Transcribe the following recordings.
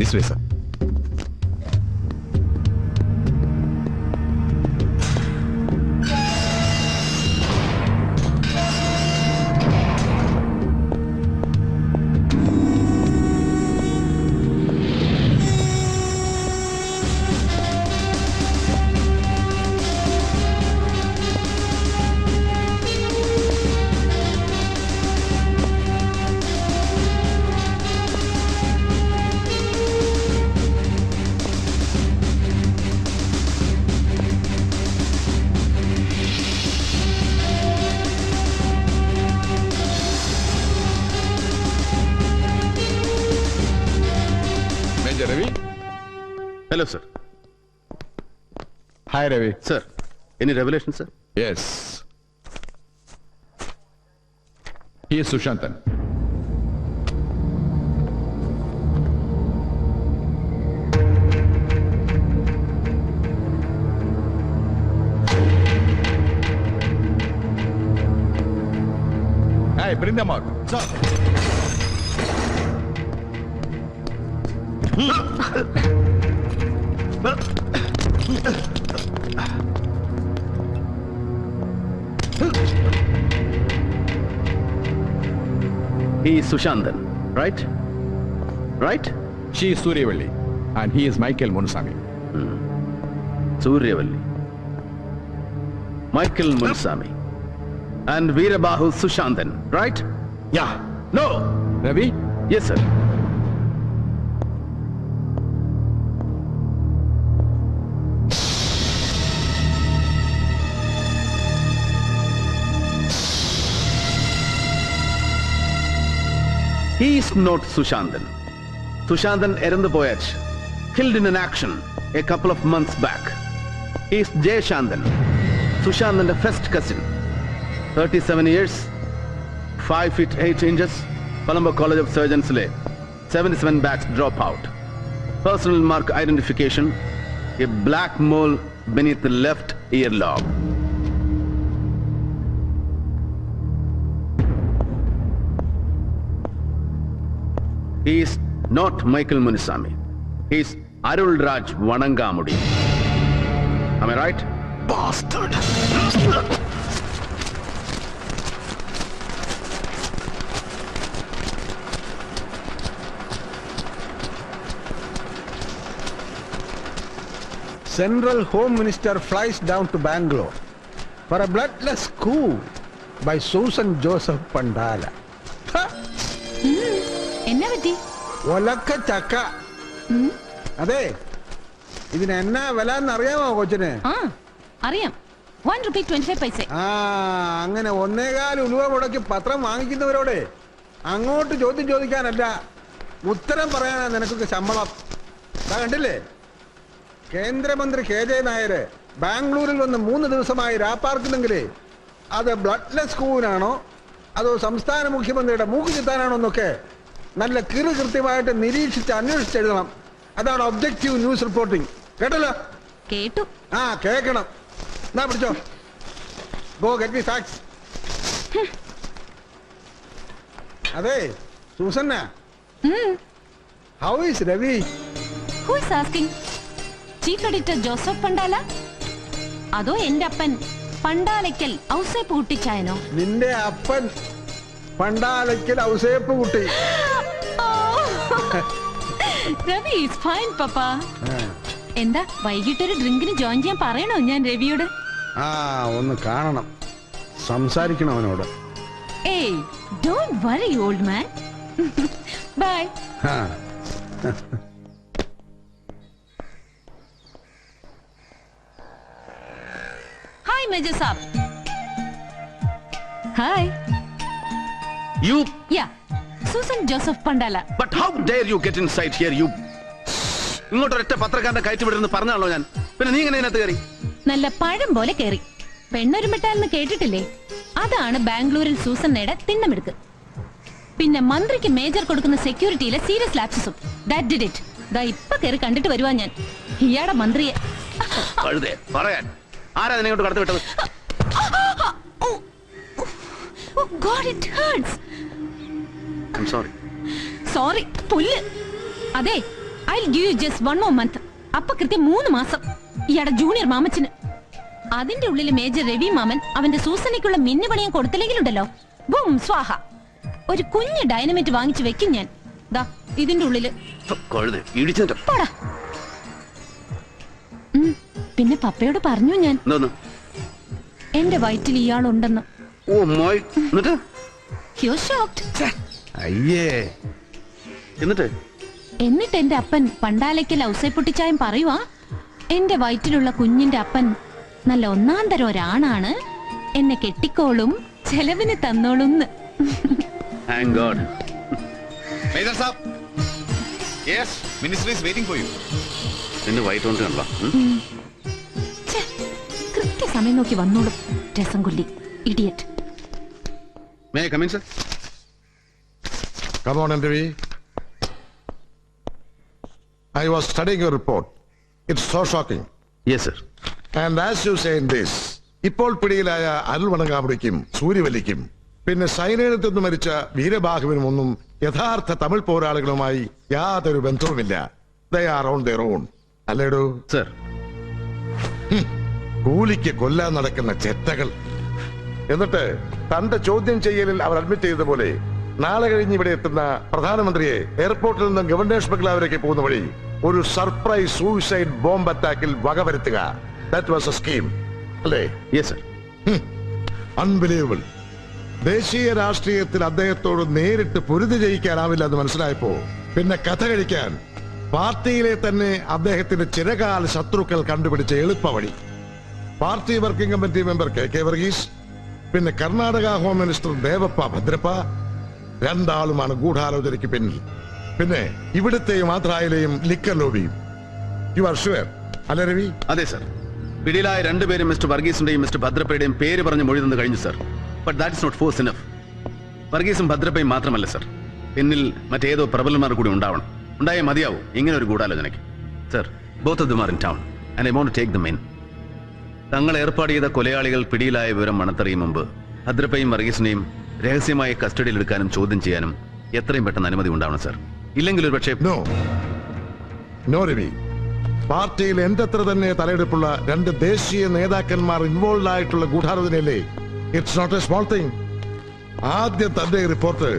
This way sir. Ravi? Hello, sir. Hi, Ravi. Sir, any revelation, sir? Yes. He is Sushantan. Hey, bring them out. Sir. He is Sushantan, right? Right? She is Suryavalli and he is Michael Munusami. Suryavalli. Michael Munusami. And Veerabahu Sushantan, right? Yeah. No! Ravi? Yes, sir. He is not Sushantan. Sushantan Erandapoyach, killed in an action a couple of months back. He is Jay Shantan, Sushantan's first cousin. 37 years, 5 feet 8 inches, Colombo College of Surgeons Lay, 77 batch dropout. Personal mark identification, a black mole beneath the left earlobe. He is not Michael Munusami. He is Arul Raj Vanangamudi. Am I right? Bastard! Central Home Minister flies down to Bangalore for a bloodless coup by Susan Joseph Pandala. എന്നാ പറ്റി? ഒലക്ക ചക്ക. അതെ, ഇതിന് എന്നാ വില എന്നറിയാമോ കൊച്ചിന്? അറിയാം. 1 rupee 25 paise. അങ്ങനെ 1.25 ഉലുവ മുടക്കി പത്രം വാങ്ങിക്കുന്നവരോടെ അങ്ങോട്ട് ചോദ്യം ചോദിക്കാനല്ല, ഉത്തരം പറയാനാ നിനക്കൊക്കെ ശമ്പളം. കണ്ടില്ലേ, കേന്ദ്രമന്ത്രി KJ നായർ ബാംഗ്ലൂരിൽ വന്ന് 3 ദിവസമായി രാപ്പാർക്കുന്നെങ്കിലേ അത് ബ്ലഡ്ലെസ് കൂവിനാണോ അതോ സംസ്ഥാന മുഖ്യമന്ത്രിയുടെ മൂക്ക് ചിത്താനാണോ എന്നൊക്കെ നല്ല കൃത്യമായിട്ട് നിരീക്ഷിച്ച് അന്വേഷിച്ചെഴുതണം. അതാണ് ഒബ്ജക്റ്റീവ് ന്യൂസ് റിപ്പോർട്ടിംഗ്. കേട്ടല്ലോ? കേട്ടു. കേക്കണം. എന്നാ പിടിച്ചോ. Go get me facts. അതെ Susanna, how is Ravi? Who is asking? Chief editor Joseph Pandala അതോ എന്റെ അപ്പൻ പണ്ടാലയ്ക്കൽ ഔസേപ്പ് കുട്ടിച്ചായനോ? നിന്റെ അപ്പൻ പണ്ടാലയ്ക്കൽ ഔസേപ്പ് കുട്ടി. രവി ഈസ് ഫൈൻ പപ്പ. എന്താ വൈകിട്ടൊരു ഡ്രിങ്കിന് ജോയിൻ ചെയ്യാൻ പറയണോ ഞാൻ രവിയോട്? ഒന്ന് കാണണം, സംസാരിക്കണം അവനോട്. ഏയ് don't worry old man. Bye. Hi, Major Saab. Hi. You? Yeah, Susan Joseph Pandala. But how dare you get inside here, you? ഇങ്ങോട്ടൊരൊറ്റ പത്രക്കാരന്റെ കയറ്റി വിടുന്ന് പറഞ്ഞാണല്ലോ ഞാൻ. പിന്നെ നീ എങ്ങനെ ഇതിനകത്ത് കയറി? നല്ല പഴം പോലെ കയറി. പെണ്ണൊരുമിട്ടാലെന്ന് കേട്ടിട്ടില്ലേ? അതാണ് ബാംഗ്ലൂരിൽ സൂസന്നയുടെ തിണ്ണമെടുക്ക്. പിന്നെ മന്ത്രിക്ക് മേജർ കൊടുക്കുന്ന സെക്യൂരിറ്റിയിലെ സീരിയസ് ലാപ്സസും. That did it. ദാ ഇപ്പൊ കയറി കണ്ടിട്ട് വരുവാ ഞാൻ ഇയാടെ മന്ത്രിയെ. കഴുതേ പറയാൻ ആരാ നിന്നെ ഇങ്ങോട്ട് കടത്തി വിട്ടത്? Oh God, it hurts. I'm sorry. Sorry, പുല്ല്. അതെ, I give you just 1 more month. അപ്പൊ കൃത്യം 3 മാസം ഇയാടെ ജൂനിയർ മാമച്ചന്. അതിന്റെ ഉള്ളിൽ മേജർ രവി മാമൻ അവന്റെ സൂസനയ്ക്കുള്ള മിന്നുപണിയും കൊടുത്തില്ലെങ്കിലുണ്ടല്ലോ, ബും സ്വാഹ. ഒരു കുഞ്ഞ് ഡൈനമൈറ്റ് വാങ്ങിച്ചു വെക്കും ഞാൻ. ദാ ഇതിന്റെ ഉള്ളില്. പോടാ. പിന്നെ പപ്പയോട് പറഞ്ഞു ഞാൻ എന്റെ വയറ്റിൽ ഇയാളുണ്ടെന്ന്. He was shocked. അയ്യേ. എന്നിട്ട് എന്റെ അപ്പൻ പണ്ടാലയ്ക്കൽ ഔസേപ്പൊട്ടിച്ചായം പറയുവാ, എന്റെ വയറ്റിലുള്ള കുഞ്ഞിന്റെ അപ്പൻ നല്ല ഒന്നാം തരം ഒരാണാണ്, എന്നെ കെട്ടിക്കോളും, ചെലവിന് തന്നോളുന്ന്. Thank God. Major Saab. Yes, Minister is waiting for you. നിന്റെ വയറ്റുകൊണ്ട് കണ്ടോ? ഛെ, കൃത്യസമയം നോക്കി വന്നോളും. രസം കൊല്ലി idiot. May I come in, sir? Come on, MTV. I was studying your report. It's so shocking. Yes, sir. And as you say in this, ഇപ്പോൾ പിടിയിലായ അരുൾ വണങ്ങാമുടിക്കും സൂര്യവല്ലിക്കും പിന്നെ സൈന്യത്തിൽ നിന്ന് മരിച്ച വീരബാഹുവിനും ഒന്നും യഥാർത്ഥ തമിഴ് പോരാളികളുമായി യാതൊരു ബന്ധവുമില്ല. They are on their own. അല്ലേടോ? Sir. കൂലിക്ക് കൊല്ലാൻ നടക്കുന്ന ചെറ്റകൾ. എന്നിട്ട് തന്റെ ചോദ്യം ചെയ്യലിൽ അവർ അഡ്മിറ്റ് ചെയ്തതുപോലെ നാളെ കഴിഞ്ഞ് ഇവിടെ എത്തുന്ന പ്രധാനമന്ത്രിയെ എയർപോർട്ടിൽ നിന്ന് ഗവർണേഴ്സ് ബംഗ്ലാവിലേക്ക് പോകുന്ന വഴി ഒരു സർപ്രൈസ് സൂയിസൈഡ് ബോംബ് അറ്റാക്കിൽ വകവരുത്തുക. ദാറ്റ് വാസ് എ സ്കീം, അല്ലേ? Yes, sir. അൺബിലീവബിൾ. ദേശീയ രാഷ്ട്രീയത്തിൽ അദ്ദേഹത്തോട് നേരിട്ട് പൊരുതി ജയിക്കാനാവില്ല എന്ന് മനസ്സിലായപ്പോ പിന്നെ കഥ കഴിക്കാൻ പാർട്ടിയിലെ തന്നെ അദ്ദേഹത്തിന്റെ ചിരകാല ശത്രുക്കൾ കണ്ടുപിടിച്ച എളുപ്പ വഴി. Party working committee member KK Varghese, പിന്നെ കർണാടക ഹോം മിനിസ്റ്റർ ദേവപ്പ ഭദ്രപ്പ, രണ്ടാളുമാണ് ഗൂഢാലോചനയ്ക്ക് പിന്നിൽ. പിന്നെ ഇവിടുത്തെയും ആന്ധ്രയിലെയും ലിക്കർ ലോബിയും. യു ആർ ഷുവർ, അല്ലേ രവി? അതെ സർ. പിടിയിലായ രണ്ടുപേരും മിസ്റ്റർ വർഗീസിന്റെയും മിസ്റ്റർ ഭദ്രപ്പയുടെയും പേര് പറഞ്ഞ് മൊഴി തന്നു കഴിഞ്ഞു sir. But that is not force enough. വർഗീസും ഭദ്രപ്പയും മാത്രമല്ല സർ, പിന്നിൽ മറ്റേതോ പ്രബലന്മാർ കൂടി ഉണ്ടാവണം. ഉണ്ടായേ മതിയാവും ഇങ്ങനെ ഒരു ഗൂഢാലോചനയ്ക്ക്. Sir, both of them are in town and I want to take them in. തങ്ങൾ ഏർപ്പാട് ചെയ്ത കൊലയാളികൾ പിടിയിലായ വിവരം മണത്തറിയും മുമ്പ് ഭദ്രപ്പയും വർഗീസിനെയും രഹസ്യമായി കസ്റ്റഡിയിൽ എടുക്കാനും ചോദ്യം ചെയ്യാനും എത്രയും പെട്ടെന്ന് അനുമതി ഉണ്ടാവണം സർ. ഇല്ലെങ്കിൽ ഒരു പക്ഷേ നോ രവി. പാർട്ടിയിൽ എന്റെത്ര തന്നെ തലയെടുപ്പുള്ള രണ്ട് ദേശീയ നേതാക്കന്മാർ ഇൻവോൾവ് ആയിട്ടുള്ള ഗൂഢാലോചനയല്ലേ? It's not a small thing. ആദ്യം തന്റെ റിപ്പോർട്ട്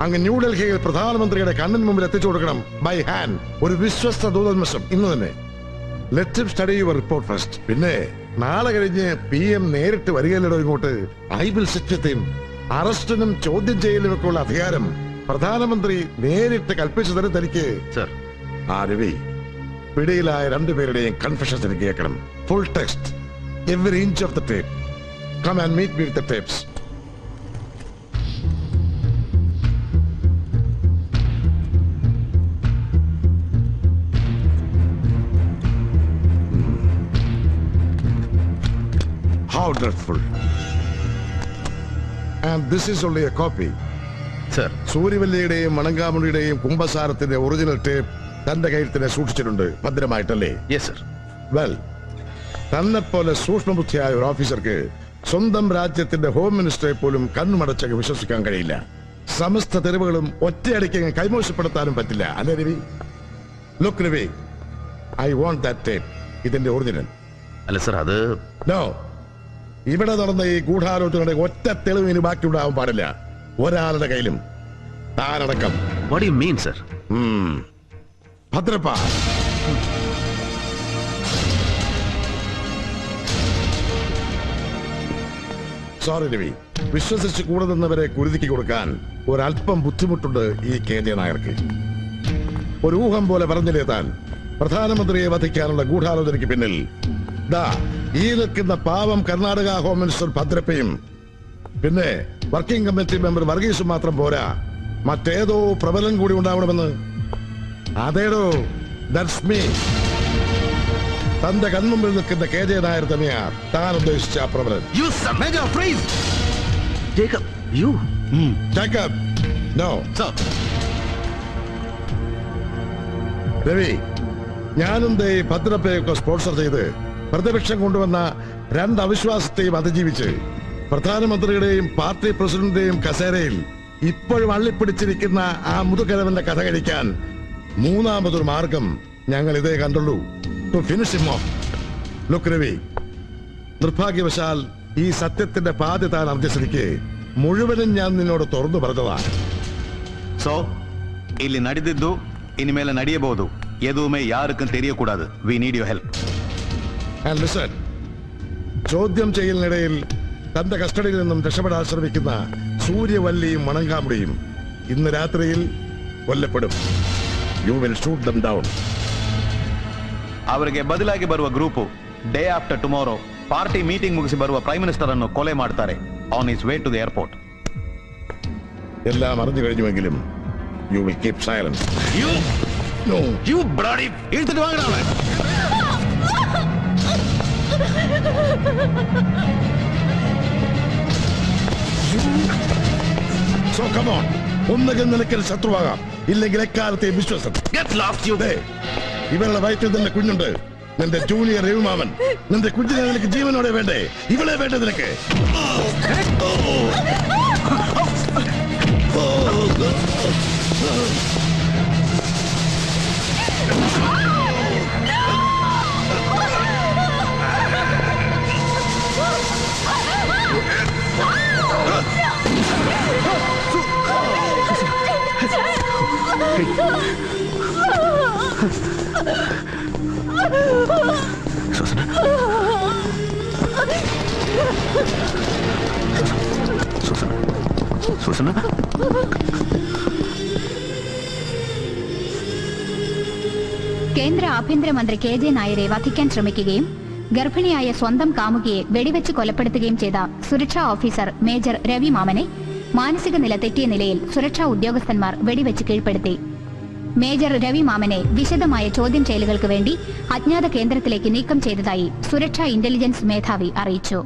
അങ്ങ് ന്യൂഡൽഹിയിൽ പ്രധാനമന്ത്രിയുടെ കണ്ണിന് മുമ്പിൽ എത്തിച്ചു കൊടുക്കണം. By hand. ഒരു വിശ്വസ്ത ദൂതന്മസം ഇന്ന് തന്നെ. Let him study your report first. പിന്നെ നാളെ കഴിഞ്ഞ് PM നേരിട്ട് വരികയല്ലോ ഇങ്ങോട്ട്. I will sit with him. അറസ്റ്റിനും ചോദ്യം ചെയ്യലിനുമൊക്കെ ഉള്ള അധികാരം പ്രധാനമന്ത്രി നേരിട്ട് കൽപ്പിച്ചു തരും തനിക്ക്. സർ, ആ രവി, പിടിയിലായ രണ്ടുപേരുടെയും കൺഫെഷൻസ് എനിക്ക് കേൾക്കണം. Full text, every inch of the tape. Come and meet me with the tapes. How dreadful. And this is only a copy. Sir. സൂര്യവല്ലിയുടെയും മണങ്കാമുടിയുടെയും കുംഭസാരത്തിന്റെ ഒറിജിനൽ ടേപ്പ് തന്റെ കയ്യിൽ തന്നെ സൂക്ഷിച്ചിട്ടുണ്ട് ഭദ്രമായിട്ടല്ലേ? Yes sir. വെൽ, തന്നെ പോലെ സൂക്ഷ്മബുദ്ധിയായ ഒരു ഓഫീസർക്ക് സ്വന്തം രാജ്യത്തിന്റെ ഹോം മിനിസ്റ്ററെ പോലും കണ്ണുമടച്ചങ്ങ് വിശ്വസിക്കാൻ കഴിയില്ല. സമസ്ത തെരുവുകളും ഒറ്റയടിക്ക് കൈമോശപ്പെടുത്താനും പറ്റില്ല, അല്ലേ Ravi? Look Ravi, I want that tape. ഇതിന്റെ ഒറിജിനൽ. അല്ല സർ, അത് നോ. ഇവിടെ നടന്ന ഈ ഗൂഢാലോചനയുടെ ഒറ്റ തെളിവ് ഇനി ബാക്കി ഉണ്ടാവാൻ പാടില്ല ഒരാളുടെ കയ്യിലും, താനടക്കം. What do you mean sir? Bhadrappa, sorry Ravi, വിശ്വസിച്ച് കൂടെ നിന്നവരെ കുരുതിക്ക് കൊടുക്കാൻ ഒരല്പം ബുദ്ധിമുട്ടുണ്ട് ഈ KJ നായർക്ക്. ഒരു ഊഹം പോലെ പറഞ്ഞില്ലേ താൻ പ്രധാനമന്ത്രിയെ വധിക്കാനുള്ള ഗൂഢാലോചനയ്ക്ക് പിന്നിൽ ദാ ഈ നിൽക്കുന്ന പാവം കർണാടക ഹോം മിനിസ്റ്റർ ഭദ്രപ്പയും പിന്നെ വർക്കിംഗ് കമ്മിറ്റി മെമ്പർ വർഗീസും മാത്രം പോരാ, മറ്റേതോ പ്രബലൻ കൂടി ഉണ്ടാവണമെന്ന്. അതേടോ, ദാറ്റ്സ് മീ. തന്റെ കൺമുമ്പിൽ നിൽക്കുന്ന KJ നായർ തന്നെയാ താൻ ഉദ്ദേശിച്ച ആ പ്രബലൻ. നോ രവി, ഞാനും ഭദ്രപ്പയൊക്കെ സ്പോൺസർ ചെയ്ത് പ്രതിപക്ഷം കൊണ്ടുവന്ന രണ്ട് അവിശ്വാസത്തെയും അതിജീവിച്ച് പ്രധാനമന്ത്രിയുടെയും പാർട്ടി പ്രസിഡന്റിന്റെയും കസേരയിൽ ഇപ്പോഴും അള്ളിപ്പിടിച്ചിരിക്കുന്ന ആ മുതുകരവന്റെ കഥ കഴിക്കാൻ മൂന്നാമതൊരു മാർഗം ഞങ്ങൾ ഇതേ കണ്ടുള്ളൂ. To finish him off. Look Ravi, നിർഭാഗ്യവശാൽ ഈ സത്യത്തിന്റെ പാതി താൻ അറിഞ്ഞ മുഴുവനും ഞാൻ നിന്നോട് തുറന്നു പറഞ്ഞതാണ്. ಸೊ ಇಲ್ಲಿ ನಡೆದಿದ್ದು ಇನ್ಮೇಲೆ ನಡೆಯಬಹುದು. ಎದುವೇ ಯಾರಕ್ಕೂ ತೆರೆಯಕೂಡದು. We need your help. And listen, ചോദ്യം ചെയ്യലിനിടയിൽ തന്റെ കസ്റ്റഡിയിൽ നിന്നും രക്ഷപ്പെടാൻ ശ്രമിക്കുന്ന സൂര്യവല്ലിയും മണങ്കാമുടിയും ഇന്ന് രാത്രിയിൽ കൊല്ലപ്പെടും. You will shoot them down. ಅವರಿಗೆ ಬದಲಾಗಿ ಬರುವ group day after tomorrow party meeting ಮುಗಿಸಿ ಬರುವ ಪ್ರೈಮ್ ಮಿನಿಸ್ಟರ್ ಅನ್ನು ಕೊಲೆ ಮಾಡ್ತಾರೆ on his way to the airport. എല്ലാം അറിഞ്ഞു കഴിഞ്ഞുവെങ്കിലും you will keep silence. You bloody ಹೇಳ್ತಿട്ട് വാങ്ങടാ. So come on, ഒന്നുകിൽ നിനക്ക് ശത്രുവാകാം, ഇല്ലെങ്കിൽ എക്കാലത്തെ വിശ്വാസം. ഇവരുടെ വയറ്റിൽ നിന്റെ കുഞ്ഞുണ്ട്, നിന്റെ ജൂനിയർ രവിമാമൻ. നിന്റെ കുഞ്ഞിനെ നിനക്ക് ജീവനോടെ വേണ്ടേ? ഇവളെ വേണ്ടേ നിനക്ക്? സുസന കേന്ദ്ര ആഭ്യന്തരമന്ത്രി കെ ജെ നായരെ വധിക്കാൻ ശ്രമിക്കുകയും ഗർഭിണിയായ സ്വന്തം കാമുകിയെ വെടിവെച്ച് കൊലപ്പെടുത്തുകയും ചെയ്ത സുരക്ഷാ ഓഫീസർ മേജർ രവി മാമനെ മാനസിക നില തെറ്റിയ നിലയിൽ സുരക്ഷാ ഉദ്യോഗസ്ഥന്മാർ വെടിവെച്ച് കീഴ്പ്പെടുത്തി. മേജർ രവി മാമനെ വിശദമായ ചോദ്യം ചെയ്യലുകൾക്ക് വേണ്ടി അജ്ഞാത കേന്ദ്രത്തിലേക്ക് നീക്കം ചെയ്തതായി സുരക്ഷാ ഇന്റലിജൻസ് മേധാവി അറിയിച്ചു.